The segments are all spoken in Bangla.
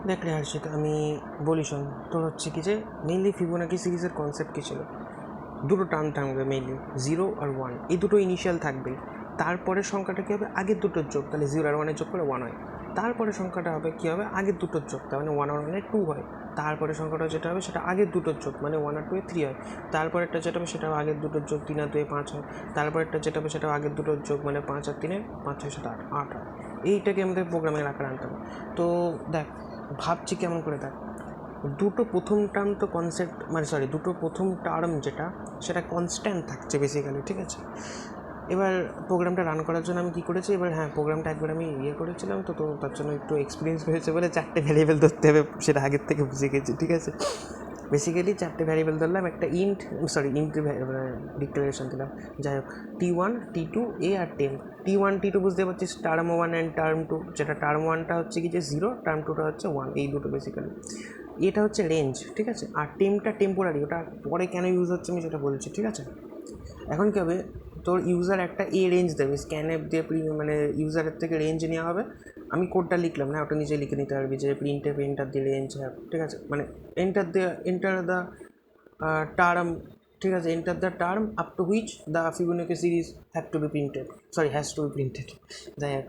দেখ রে হর্ষিত, আমি বলি শোন। তোর হচ্ছে কি যে মেইনলি ফিবোনাকি সিরিজের কনসেপ্ট কী ছিল, দুটো টার্ম থাকবে মেইনলি, 0 আর 1, এই দুটো ইনিশিয়াল থাকবেই। তারপরে সংখ্যাটা কী হবে, আগের দুটোর যোগ, তাহলে 0 আর 1-এর যোগ করে 1 হয়। তারপরে সংখ্যাটা হবে কী হবে, আগের দুটোর যোগ, তার মানে 1 আর 1-এ 2 হয়। তারপরে সংখ্যাটা যেটা হবে সেটা আগের দুটোর যোগ, মানে 1 আর 2-এ 3 হয়। তারপরেরটা যেটা হবে সেটাও আগের দুটোর যোগ, 3 আর 2-এ 5 হয়। তারপরেরটা যেটা হবে সেটাও আগের দুটোর যোগ, মানে 5 আর 3-এ 5, 6, 7, 8 হয়। এইটাকে আমাদের প্রোগ্রামের আকারে আনতে হবে। তো দেখ, ভাবছি কেমন করে, দেখ দুটো প্রথম টার্ম তো কনসেপ্ট, মানে সরি, দুটো প্রথম টার্ম যেটা সেটা কনস্ট্যান্ট থাকছে বেসিক্যালি, ঠিক আছে। এবার প্রোগ্রামটা রান করার জন্য আমি কী করেছি, এবার হ্যাঁ, প্রোগ্রামটা একবার আমি করেছিলাম, তো তার জন্য একটু এক্সপিরিয়েন্স হয়েছে বলে 4টে ভ্যারিয়েবল ধরতে হবে সেটা আগের থেকে বুঝে গেছি, ঠিক আছে। বেসিক্যালি 4টে ভ্যারিয়েবল ধরলাম, একটা ইন্ট ডিক্লারেশন দিলাম। যাই হোক, T1, T2, A R temp. T1, T2 বুঝতে পারছিস, টার্ম 1 অ্যান্ড টার্ম 2, যেটা টার্ম 1টা হচ্ছে কি যে 0, টার্ম 2টা হচ্ছে 1, এই দুটো বেসিক্যালি। এটা হচ্ছে রেঞ্জ, ঠিক আছে। আর টেম্পটা টেম্পোরারি, ওটা পরে কেন ইউজ হচ্ছে আমি সেটা বলছি, ঠিক আছে। এখন কী হবে, তোর ইউজার একটা রেঞ্জ দেবে, স্ক্যান অ্যাপ দিয়ে মানে ইউজারের থেকে রেঞ্জ নেওয়া হবে। আমি কোডটা লিখলাম না, ওটা নিজে লিখে নিতে পারবি, যে প্রিন্ট অ্যাপ এন্টার দিয়ে রেঞ্জ অ্যাপ, ঠিক আছে, মানে এন্টার দ্য টার্ম, ঠিক আছে, enter the term up to which the Fibonacci series have to B printed, has to B printed. যাই হোক,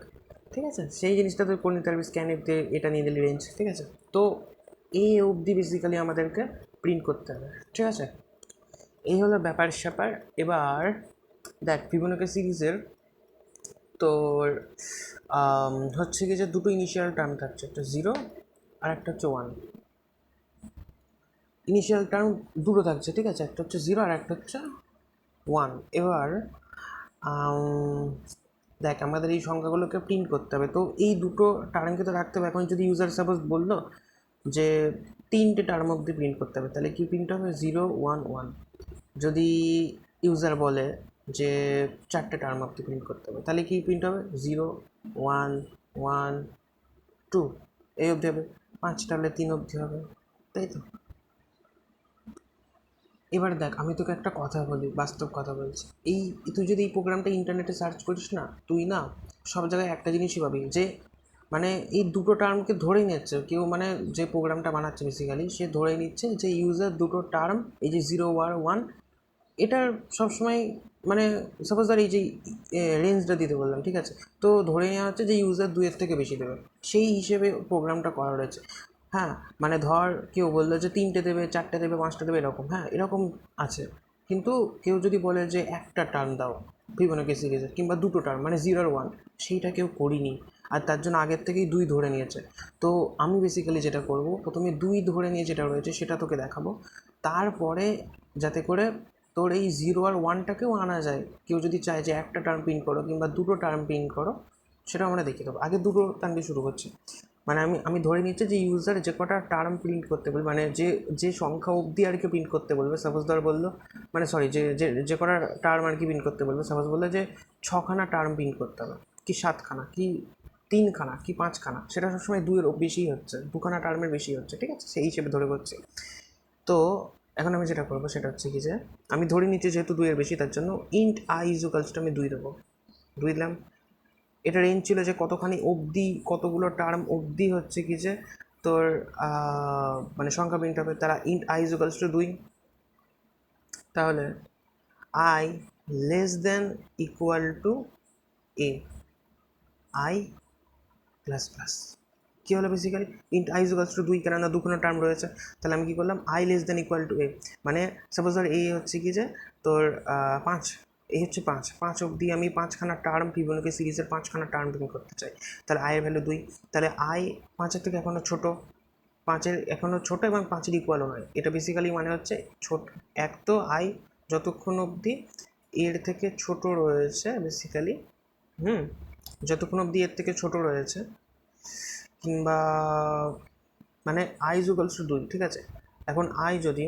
ঠিক আছে, সেই জিনিসটা তুই করে নিতে পারবি, স্ক্যান অ্যাপ দিয়ে এটা নিয়ে দিলি রেঞ্জ, ঠিক আছে। তো এই অবধি বেসিক্যালি আমাদেরকে প্রিন্ট করতে হবে, ঠিক আছে। এই হলো ব্যাপার স্যাপার। এবার দেখ, ফিবোনাকি সিরিজের তোর হচ্ছে কি যে দুটো ইনিশিয়াল টার্ম থাকছে, একটা 0 আর একটা হচ্ছে 1। ইনিশিয়াল টার্ম দুটো থাকছে, ঠিক আছে, একটা হচ্ছে 0 আর একটা হচ্ছে 1। এবার দেখ, আমাদের এই সংখ্যাগুলোকে প্রিন্ট করতে হবে, তো এই দুটো টার্মকে তো রাখতে হবে। এখন যদি ইউজার সাপোজ বললো যে 3টে টার্ম অবধি প্রিন্ট করতে হবে, তাহলে কি প্রিন্ট হবে, 0, 1, 1। যদি ইউজার বলে যে 4টে টার্ম অবধি প্রিন্ট করতে হবে, তাহলে কি প্রিন্ট হবে, 0, 1, 1, 2, এই অবধি হবে। 5টা হলে 3 অবধি হবে, তাই তো। এবার দেখ, আমি তোকে একটা কথা বলি, বাস্তব কথা বলছি। তুই যদি এই প্রোগ্রামটা ইন্টারনেটে সার্চ করিস না, তুই না সব জায়গায় একটা জিনিসই পাবি, যে মানে এই দুটো টার্মকে ধরেই নিচ্ছে কেউ, মানে যে প্রোগ্রামটা বানাচ্ছে বেসিক্যালি সে ধরে নিচ্ছে যে ইউজার দুটো টার্ম, এই যে 0 আর 1, এটার সবসময় মানে সাপোজ ধর এই যে রেঞ্জটা দিতে বললাম, ঠিক আছে, তো ধরে নেওয়া হচ্ছে যে ইউজার 2-এর থেকে বেশি দেবে, সেই হিসেবে প্রোগ্রামটা করা রয়েছে। হ্যাঁ, মানে ধর কেউ বললো যে 3টে দেবে, 4টে দেবে, 5টা দেবে, এরকম, হ্যাঁ এরকম আছে। কিন্তু কেউ যদি বলে যে একটা টার্ম দাও ফিবোনাকি সিরিজের, কিংবা দুটো টার্ম মানে 0 আর 1, সেইটা কেউ করিনি, আর তার জন্য আগের থেকেই 2 ধরে নিয়েছে। তো আমি বেসিক্যালি যেটা করব, প্রথমে 2 ধরে নিয়ে যেটা রয়েছে সেটা তোকে দেখাবো, তারপরে যাতে করে তোর এই 0 আর 1টাকেও আনা যায়। কেউ যদি চায় যে একটা টার্ম প্রিন্ট করো কিংবা দুটো টার্ম প্রিন্ট করো, সেটাও আমরা দেখিয়ে দেবো। আগে দুটো টার্ম দিয়ে শুরু করছি, মানে আমি ধরে নিচ্ছি যে ইউজার যে কটা টার্ম প্রিন্ট করতে বলবে, মানে যে যে সংখ্যা অবধি আর কি প্রিন্ট করতে বলবে, সাপোজ ধর বললো, মানে সরি, যে যে যে কটা টার্ম আর কি প্রিন্ট করতে বলবে, সাপোজ বললো যে 6খানা টার্ম প্রিন্ট করতে হবে, কি 7খানা, কি 3খানা, কি 5খানা, সেটা সবসময় 2-এর বেশিই হচ্ছে, 2খানা টার্মের বেশি হচ্ছে, ঠিক আছে, সেই হিসেবে ধরে করছি। তো এখন আমি যেটা করবো সেটা হচ্ছে কি যে আমি ধরে নিচ্ছি যেহেতু 2-এর বেশি, তার জন্য ইন্ট আই ইজুকালসটা আমি 2 দেবো, 2 দিলাম। এটা রেঞ্জ ছিল যে কতখানি অবধি, কতগুলো টার্ম অবধি হচ্ছে কি যে তোর মানে সংখ্যা প্রিন্ট হবে, তারা ইন্ট আই ইজুকালস টু 2। তাহলে I less than equal to A, I plus plus কী হলো basically, int I equals to 2, কেননা দুখানা টার্ম রয়েছে। তাহলে আমি কী করলাম, I less than equal to A, মানে সাপোজ ধর এ হচ্ছে কি যে তোর 5, এই হচ্ছে 5 অবধি আমি 5খানা টার্ম ফিবোনাকি সিরিজের 5খানা টার্ম প্রিন্ট করতে চাই। তাহলে আয়ের ভ্যালু 2, তাহলে আই 5-এর থেকে এখনও ছোটো, 5-এর এখনও ছোটো এবং 5-এর ইকুয়ালও নয়। এটা বেসিক্যালি মানে হচ্ছে ছোট এক, তো আই যতক্ষণ অবধি এর থেকে ছোট রয়েছে বেসিক্যালি, যতক্ষণ অবধি এর থেকে ছোট রয়েছে, কিংবা মানে আই ইজুকালস টু 2, ঠিক আছে। এখন আই যদি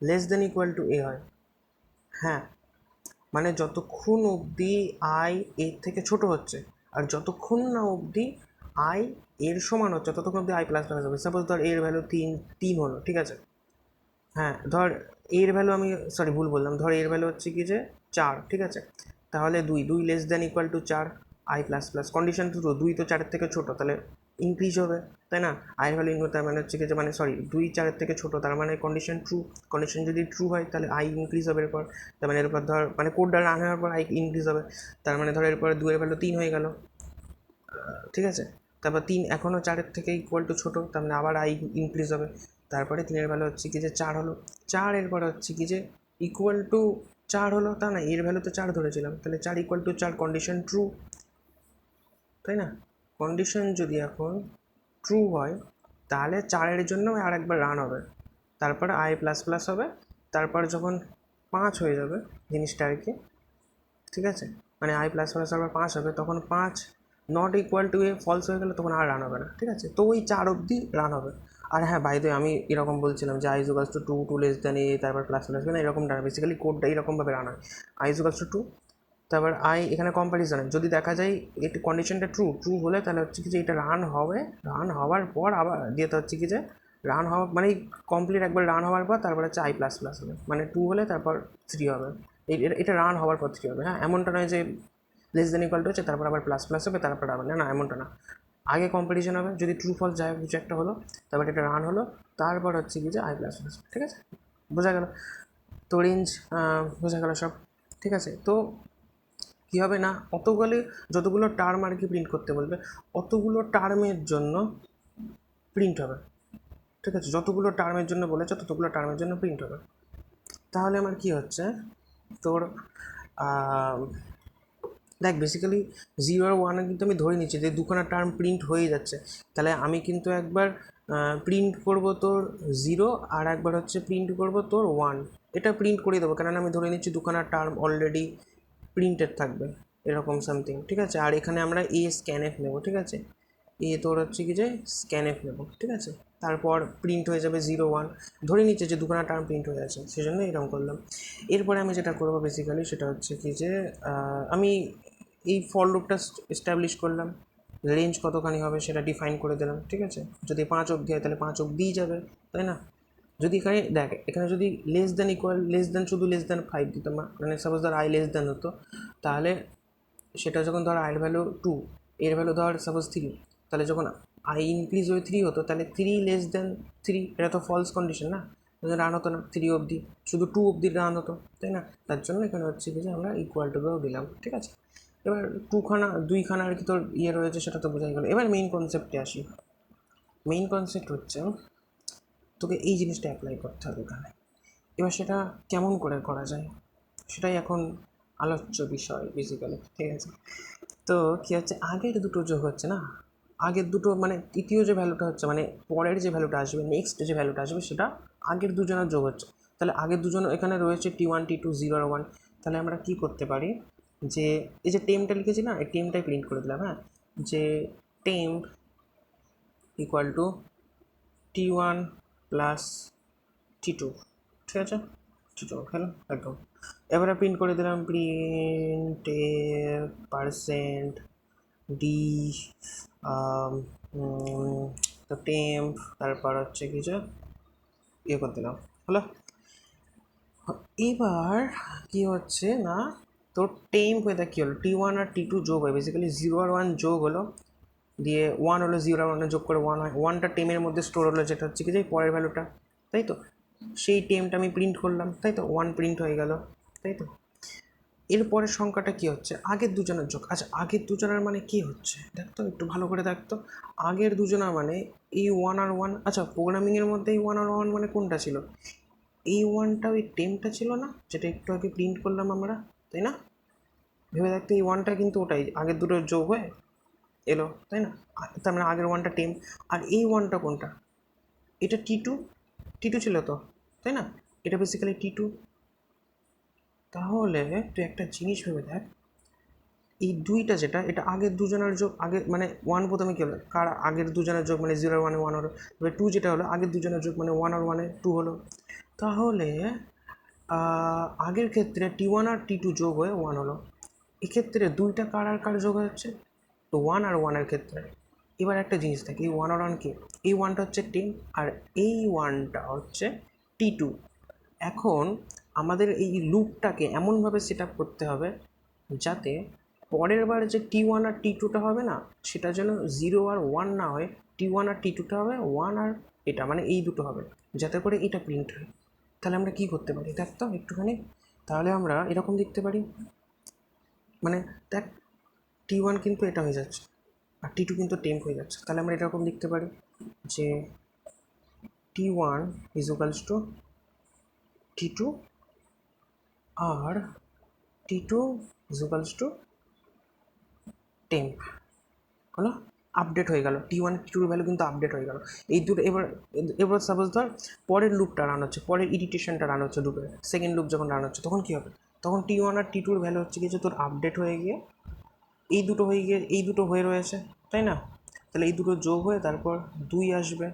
লেস দেন ইকুয়াল টু এ হয়, হ্যাঁ, মানে যতক্ষণ অবধি আই এর থেকে ছোট হচ্ছে, আর যতক্ষণ না অবধি আই এর সমান হচ্ছে ততক্ষণ অবধি আই প্লাস প্লাস হবে। সাপোজ ধর এর ভ্যালু 3 হলো, ঠিক আছে, হ্যাঁ ধর এর ভ্যালু আমি সরি ভুল বললাম, ধর এর ভ্যালু হচ্ছে কি যে 4, ঠিক আছে, তাহলে 2 less than equal two 4, I plus plus, condition তো 2 তো 4-এর থেকে ছোটো, তাহলে ইনক্রিজ হবে, তাই না? আইয়ের ভ্যালু তার মানে হচ্ছে কি যে মানে সরি 2 4 থেকে ছোটো, তার মানে কন্ডিশন ট্রু। কন্ডিশন যদি ট্রু হয় তাহলে আই ইনক্রিজ হবে এরপর, তার মানে এরপর ধর মানে কোডটা রান হওয়ার পর আই ইনক্রিজ হবে, তার মানে ধর এরপরে 2 এর ভ্যালু 3 হয়ে গেল, ঠিক আছে? তারপর 3 এখনও 4 থেকে ইকুয়াল টু ছোটো, তার মানে আবার আই ইনক্রিজ হবে, তারপরে 3 ভ্যালু হচ্ছে কি যে 4 হলো, 4 এরপরে হচ্ছে কি যে ইকুয়াল টু 4 হলো, তা না এর ভ্যালু তো 4 ধরেছিলাম, তাহলে 4 ইকুয়াল টু 4 কন্ডিশন ট্রু, তাই না? কন্ডিশন যদি এখন ট্রু হয় তাহলে 4-এর জন্য আর একবার রান হবে, তারপর আই প্লাস প্লাস হবে, তারপর যখন 5 হয়ে যাবে জিনিসটা আর কি, ঠিক আছে? মানে আই প্লাস প্লাস আবার 5 হবে, তখন 5 not equal to a false হয়ে গেলে তখন আর রান হবে না, ঠিক আছে? তো ওই 4 অবধি রান হবে। আর হ্যাঁ বাই দ্য ওয়ে আমি এরকম বলছিলাম যে I equals to 2, 2 less than A, তারপর প্লাস প্লাস না, এরকম না, বেসিক্যালি কোডটা এরকমভাবে রান হয়, আই ইকুয়ালস টু 2, তারপর আই এখানে কম্প্যারিজনে যদি দেখা যায় এটি কন্ডিশনটা ট্রু হলে তাহলে হচ্ছে কি যে এটা রান হবে, রান হওয়ার পর আবার যেটা হচ্ছে কি যে রান হওয়া মানে কমপ্লিট একবার রান হওয়ার পর তারপর হচ্ছে আই প্লাস প্লাস হবে, মানে 2 হলে তারপর 3 হবে, এটা রান হওয়ার পর 3 হবে। হ্যাঁ, এমনটা নয় যে লেস দেন ইকুয়াল টু হচ্ছে তারপর আবার প্লাস প্লাস হবে তারপর আবার, না না এমনটা না, আগে কম্পিটিশন হবে, যদি ট্রু ফলস যায় কিছু একটা হলো, তারপর এটা রান হলো, তারপর হচ্ছে কি যে আই প্লাস প্লাস, ঠিক আছে? বোঝা গেল তো রেঞ্জ, বোঝা গেল সব, ঠিক আছে? তো কী হবে না, যতগুলো টার্ম আর কি প্রিন্ট করতে বলবে অতগুলো টার্মের জন্য প্রিন্ট হবে, ঠিক আছে? যতগুলো টার্মের জন্য বলেছে ততগুলো টার্মের জন্য প্রিন্ট হবে। তাহলে আমার কি হচ্ছে তোর দেখ বেসিক্যালি 0 আর 1 কিন্তু আমি ধরে নিচ্ছি যে দুখানা টার্ম প্রিন্ট হয়ে যাচ্ছে, তাহলে আমি কিন্তু একবার প্রিন্ট করব তোর 0 আর একবার হচ্ছে প্রিন্ট করব তোর 1, এটা প্রিন্ট করে দেবো, কেননা আমি ধরে নিচ্ছি দুখানা টার্ম অলরেডি প্রিন্টেড থাকবে এরকম সামথিং, ঠিক আছে? আর এখানে আমরা স্ক্যানএফ নেব, ঠিক আছে? তোর হচ্ছে কি যে স্ক্যানএফ নেব, ঠিক আছে? তারপর প্রিন্ট হয়ে যাবে 0 1, ধরে নিচ্ছে যে দুখানা টার্ম প্রিন্ট হয়ে আছে, সেই জন্য এরকম করলাম। এরপরে আমি যেটা করবো বেসিক্যালি সেটা হচ্ছে কি যে আমি এই ফর লুপটা এস্টাবলিশ করলাম, রেঞ্জ কতখানি হবে সেটা ডিফাইন করে দিলাম, ঠিক আছে? যদি 5 অবধি হয় তাহলে 5 অবধিই যাবে, তাই না? যদি এখানে দেখ এখানে যদি লেস দ্যান ইকুয়াল শুধু লেস দ্যান 5 দিতাম, মানে সাপোজ ধর আই লেস দ্যান হতো, তাহলে সেটা যখন ধর আইয়ের ভ্যালু 2, এর ভ্যালু ধর সাপোজ 3, তাহলে যখন আই ইনক্রিজ হয়ে 3 হতো তাহলে 3 লেস দ্যান 3, এটা তো ফলস কন্ডিশন না, রান হতো না 3 অবধি, শুধু 2 অবধি রান হতো, তাই না? তার জন্য এখানে হচ্ছে কি যে আমরা ইকুয়াল টু দিলাম, ঠিক আছে? এবার দুইখানা আর কি তোর ইয়ে রয়েছে সেটা তো বোঝাই গেলো। এবার মেইন কনসেপ্টে আসি। মেইন কনসেপ্ট হচ্ছে তোকে এই জিনিসটা অ্যাপ্লাই করতে হবে এখানে, এবার সেটা কেমন করে করা যায় সেটাই এখন আলোচ্য বিষয় বেসিক্যালি, ঠিক আছে? তো কী হচ্ছে আগের দুটো যোগ হচ্ছে না, আগের দুটো মানে তৃতীয় যে ভ্যালুটা হচ্ছে মানে পরের যে ভ্যালুটা আসবে, নেক্সট যে ভ্যালুটা আসবে সেটা আগের দুজনের যোগ হচ্ছে, তাহলে আগের দুজন এখানে রয়েছে T1 T2 0 আর 1, তাহলে আমরা কী করতে পারি যে এই যে টেমটা লিখেছি না, এই টেমটাই প্রিন্ট করে দিলাম, হ্যাঁ, যে টেম equal to T1 plus T2, ঠিক আছে? T2 হ্যালো একদম। এবারে প্রিন্ট করে দিলাম প্রিন্ট পার্সেন্ট ডি তো টেম্প, তারপর হচ্ছে কি যে ইয়ে করে দিলাম, হলো। এবার কি হচ্ছে না তোর টেম্প হয়ে কী হলো T1 আর T2 যোগ হয়, বেসিক্যালি 0 আর 1 যোগ হলো, দিয়ে 1 হলো 0 আর 1 যোগ করে 1 হয়, 1টা টেমের মধ্যে স্টোর হলো যেটা হচ্ছে কি যে পরের ভ্যালুটা, তাই তো? সেই টেমটা আমি প্রিন্ট করলাম, তাই তো? 1 প্রিন্ট হয়ে গেল, তাই তো? এরপরের সংখ্যাটা কী হচ্ছে আগের দুজনের যোগ। আচ্ছা আগের দুজনের মানে কী হচ্ছে দেখতো, একটু ভালো করে দেখতো। আগের দুজনের মানে এই 1 আর 1, আচ্ছা প্রোগ্রামিংয়ের মধ্যে এই 1 আর 1 মানে কোনটা ছিল? এই 1টা ওই টেমটা ছিল না যেটা একটু আগে প্রিন্ট করলাম আমরা, তাই না? ভেবে দেখতে এই 1টা কিন্তু ওটাই আগের দুটোর যোগ হয়ে এলো, তাই না? তার মানে আগের 1টা টেম, আর এই 1টা কোনটা? এটা T2 ছিল তো, তাই না? এটা বেসিক্যালি T2। তাহলে তুই একটা জিনিস ভেবে দেখ, এই দুইটা যেটা এটা আগের দুজনের যোগ, আগে মানে 1 প্রথমে কী হলো কার আগের দুজনের যোগ মানে 0 আর 1 1 হলো, এবার 2 যেটা হলো আগের দুজনের যোগ মানে 1 আর 1 2 হলো। তাহলে আগের ক্ষেত্রে T1 আর T2 যোগ হয়ে 1 হলো, এক্ষেত্রে দুইটা কার আর কার যোগ হচ্ছে তো 1 আর 1-এর ক্ষেত্রে। এবার একটা জিনিস থাকে এই 1 আর 1 কি, এই 1টা হচ্ছে 10 আর এই 1টা হচ্ছে T2। এখন আমাদের এই লুপটাকে এমনভাবে সেট আপ করতে হবে যাতে পরের বার যে T1 আর T2টা হবে না, সেটা যেন 0 আর 1 না হয়, T1 আর T2টা হবে 1 আর এটা, মানে এই দুটো হবে, যাতে করে এটা প্রিন্ট হয়। তাহলে আমরা কী করতে পারি দেখ তো একটুখানি। তাহলে আমরা এরকম লিখতে পারি, মানে দেখ T1 কিন্তু এটা হয়ে যাচ্ছে আর T2 কিন্তু টেম্প হয়ে যাচ্ছে। তাহলে আমরা এরকম লিখতে পারি যে T1 is equals to T2 আর T2 is equals to temp. হলো, আপডেট হয়ে গেল, T1 T2 ভ্যালু কিন্তু আপডেট হয়ে গেল। এই দুটো এবার এবার সাপোজ ধর পরের লুপটা রান হচ্ছে, পরের ইডিটেশনটা রান হচ্ছে লুপের, সেকেন্ড লুপ যখন রান হচ্ছে তখন কী হবে, তখন T1 আর T2 ভ্যালু হচ্ছে কি যে তোর আপডেট হয়ে গিয়ে এই দুটো হয়ে গিয়ে এই দুটো হয়ে রয়েছে, তাই না? তাহলে এই দুটো যোগ হয়ে তারপর 2 আসবে,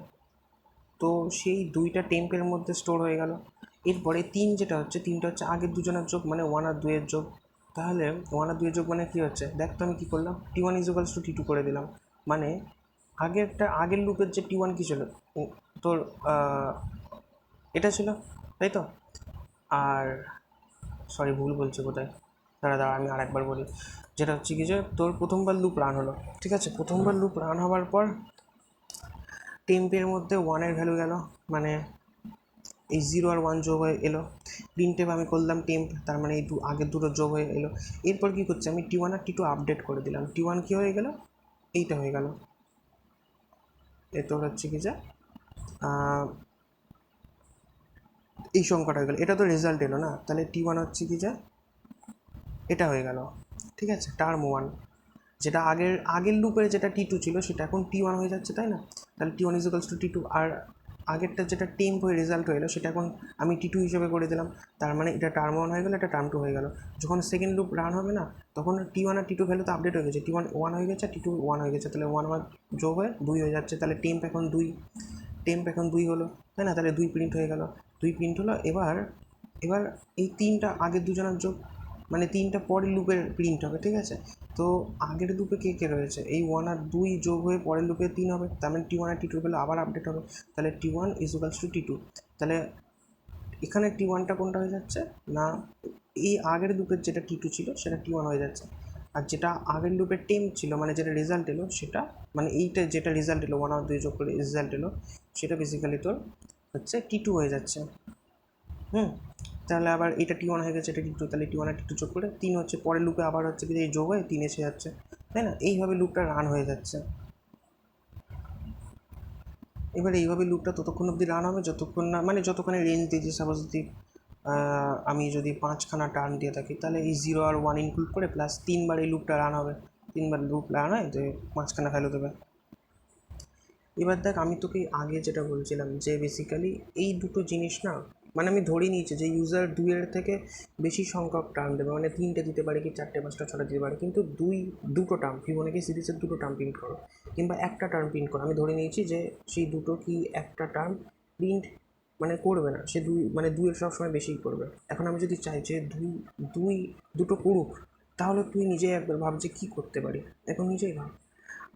তো সেই 2টা টেম্পের মধ্যে স্টোর হয়ে গেল। এরপরে 3 যেটা হচ্ছে, 3টা হচ্ছে আগের দুজনের যোগ, মানে 1 আর 2 এর যোগ। তাহলে 1 আর 2 এর যোগ মানে কী হচ্ছে দেখ তো, আমি কী করলাম, T1 is equals to T2 করে দিলাম। মানে আগের লুপের যে T1 কী ছিল তোর এটা ছিল, তাই তো? আর সরি ভুল বলছি কোথায়, দাঁড়া আমি আরেকবার বলি। যেটা হচ্ছে কি যে তোর প্রথমবার লুপ রান হলো, ঠিক আছে, প্রথমবার লুপ রান হওয়ার পর টেম্পের মধ্যে 1-এর ভ্যালু গেল, মানে এই 0 আর 1 যোগ হয়ে এলো। প্রিন্টে আমি করলাম টেম্প, তার মানে এই আগের দুটো যোগ হয়ে এলো। এরপর কী করছি, আমি T1 আর T2 আপডেট করে দিলাম। T1 কী হয়ে গেল, এইটা হয়ে গেল, এ তোর হচ্ছে কি যে এই সংখ্যাটা হয়ে গেল, এটা তো রেজাল্ট এলো না। তাহলে T1 হচ্ছে কি যে এটা হয়ে গেল, ঠিক আছে, টার্ম 1। যেটা আগের লুপের যেটা T2 ছিল সেটা এখন T1 হয়ে যাচ্ছে, তাই না? তাহলে T1 is equals to T2, আর আগেরটা যেটা টেম্প হয়ে রেজাল্ট হয়ে এলো সেটা এখন আমি T2 হিসেবে করে দিলাম। তার মানে এটা টার্ম 1 হয়ে গেলো, এটা টার্ম 2 হয়ে গেল। যখন সেকেন্ড লুপ রান হবে না, তখন T1 আর T2 ভ্যালু তো আপডেট হয়ে গেছে, T1 1 হয়ে গেছে, T2 1 হয়ে গেছে, তাহলে 1 1 যোগ হয়ে 2 হয়ে যাচ্ছে। তাহলে টেম্প এখন 2 হলো, তাই না? তাহলে 2 প্রিন্ট হয়ে গেল, 2 প্রিন্ট হলো। এবার এই 3টা আগের দুজনের যোগ, মানে 3টা পরের লুপের প্রিন্ট হবে, ঠিক আছে? তো আগের লুপে কে রয়েছে, এই 1 আর 2 যোগ হয়ে পরের লুপে 3 হবে, তার মানে T1 আর T2 ভ্যালু আবার আপডেট হবে। তাহলে T1 is equals to T2। তাহলে এখানে T1টা কোনটা হয়ে যাচ্ছে না, এই আগের লুপের যেটা T2 ছিল সেটা T1 হয়ে যাচ্ছে, আর যেটা আগের লুপের টেম্প ছিল, মানে যেটা রেজাল্ট এলো সেটা, মানে এইটা যেটা রেজাল্ট এলো 1 আর 2 যোগ করে রেজাল্ট এলো, সেটা বেসিক্যালি তোর হচ্ছে T2 হয়ে যাচ্ছে। তাহলে আবার এটা T1 হয়ে গেছে, এটা T2, তাহলে T1 আর T2 যোগ করে 3 হচ্ছে, পরের লুপে আবার হচ্ছে কি এই যোগ হয়ে 3 এসে যাচ্ছে, তাই না? এইভাবে লুপটা রান হয়ে যাচ্ছে। এবার এইভাবে লুপটা ততক্ষণ অবধি রান হবে যতক্ষণ না, মানে যতক্ষণে রেঞ্জ দিয়েছি, সাপোজ যদি আমি যদি 5খানা টার্ন দিয়ে থাকি, তাহলে এই 0 আর 1 ইনক্লুড করে প্লাস 3বার এই লুপটা রান হবে, 3বার লুপ রান হয় তো 5খানা ভ্যালু দেবে। এবার দেখ, আমি তোকে আগে যেটা বলছিলাম যে বেসিক্যালি এই দুটো জিনিস না, মানে আমি ধরে নিয়েছি যে ইউজার 2-এর থেকে বেশি সংখ্যক টার্ম দেবে, মানে 3টে দিতে পারে কি 4টে 5টা 6টা দিতে পারে, কিন্তু দুটো টার্ম ফিবোনাকি সিরিজের দুটো টার্ম প্রিন্ট করো কিংবা একটা টার্ম প্রিন্ট করো। আমি ধরে নিয়েছি যে সেই দুটো কি একটা টার্ম প্রিন্ট মানে করবে না, সে মানে 2-এর সবসময় বেশিই করবে। এখন আমি যদি চাই যে দুটো করুক, তাহলে তুই নিজে একবার ভাব যে কী করতে পারি, এখন নিজেই ভাব।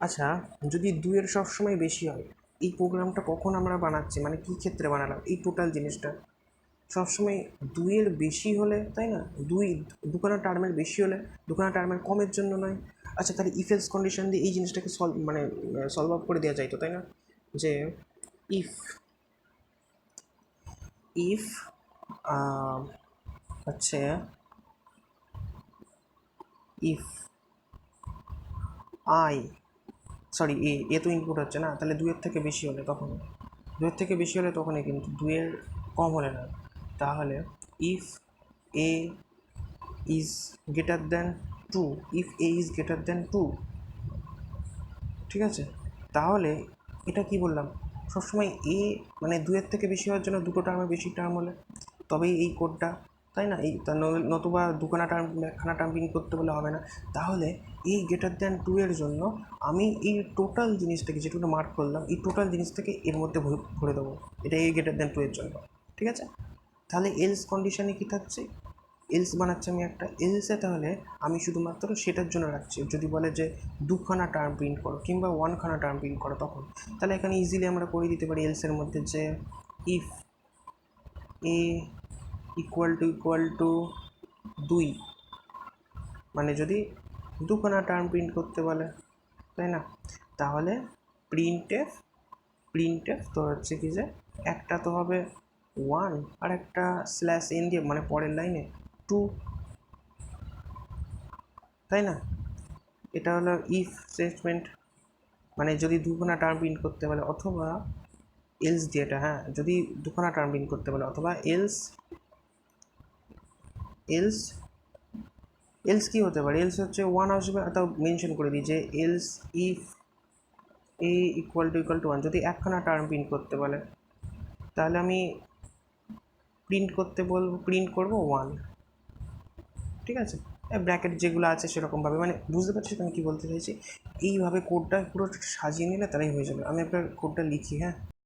আচ্ছা, যদি 2-এর সবসময় বেশি হয়, এই প্রোগ্রামটা কখন আমরা বানাচ্ছি, মানে কী ক্ষেত্রে বানালাম এই টোটাল জিনিসটা? সবসময় 2-এর বেশি হলে, তাই না? দুখানা টার্মের বেশি হলে, দুখানা টার্মের কমের জন্য নয়। আচ্ছা, তাহলে ইফ এলস কন্ডিশন দিয়ে এই জিনিসটাকে সলভ আপ করে দেওয়া যায় তো, তাই না? যে ইফ ইফ হচ্ছে ইফ সরি এ তো ইনপুট হচ্ছে না, তাহলে 2-এর থেকে বেশি হলে তখন, 2-এর থেকে বেশি হলে তখনই, কিন্তু 2-এর কম হলে না। তাহলে if A is greater than 2, if A is greater than 2, ঠিক আছে? তাহলে এটা কি বললাম, সবসময় এ মানে 2-এর থেকে বেশি হওয়ার জন্য দুটো টার্মের বেশি টার্ম হলে তবেই এই কোডটা, তাই না? এই নতুবা দুখানা টার্ম একখানা টার্ম প্রিন্ট করতে বলে হবে না। তাহলে এই গ্রেটার দ্যান 2-এর জন্য আমি এই টোটাল জিনিসটাকে যেটুকু মার্ক করলাম, এই টোটাল জিনিসটাকে এর মধ্যে ভরে দেবো, এটা এই গ্রেটার দ্যান 2-এর জন্য, ঠিক আছে? তাহলে এলস কন্ডিশনে কি থাকছে, এলস বানাচ্ছি আমি একটা, এলসে তাহলে আমি শুধুমাত্র সেটার জন্য রাখছি, যদি বলে যে 2খানা টার্ম প্রিন্ট করো কিংবা 1খানা টার্ম প্রিন্ট করো তখন, তাহলে এখানে ইজিলি আমরা করে দিতে পারি এলসের মধ্যে যে ইফ এ ইকুয়াল টু 2, মানে যদি দুখানা টার্ম প্রিন্ট করতে বলে, তাই না? তাহলে প্রিন্ট এফ তো হচ্ছে কি যে একটা তো হবে 1 আর একটা স্ল্যাশ এন দিয়ে মানে পরের লাইনে 2, তাই না? এটা হলো ইফ স্টেটমেন্ট, মানে যদি দুখানা টার্ম প্রিন্ট করতে বলে, অথবা এলস দিয়ে এটা, হ্যাঁ যদি দুখানা টার্ম প্রিন্ট করতে বলে, অথবা এলস এলস এলস কী হতে পারে? এলস হচ্ছে 1 আসবে, তাও মেনশন করে দিই যে else if A equal to 1, যদি একখানা টার্ম প্রিন্ট করতে বলে তাহলে আমি প্রিন্ট করবো 1, ঠিক আছে? ব্র্যাকেট যেগুলো আছে সেরকমভাবে, মানে বুঝতে পারছি তো আমি কী বলতে চাইছি। এইভাবে কোডটা পুরো সাজিয়ে নিলে তাহলেই হয়ে যাবে। আমি আপনার কোডটা লিখি, হ্যাঁ।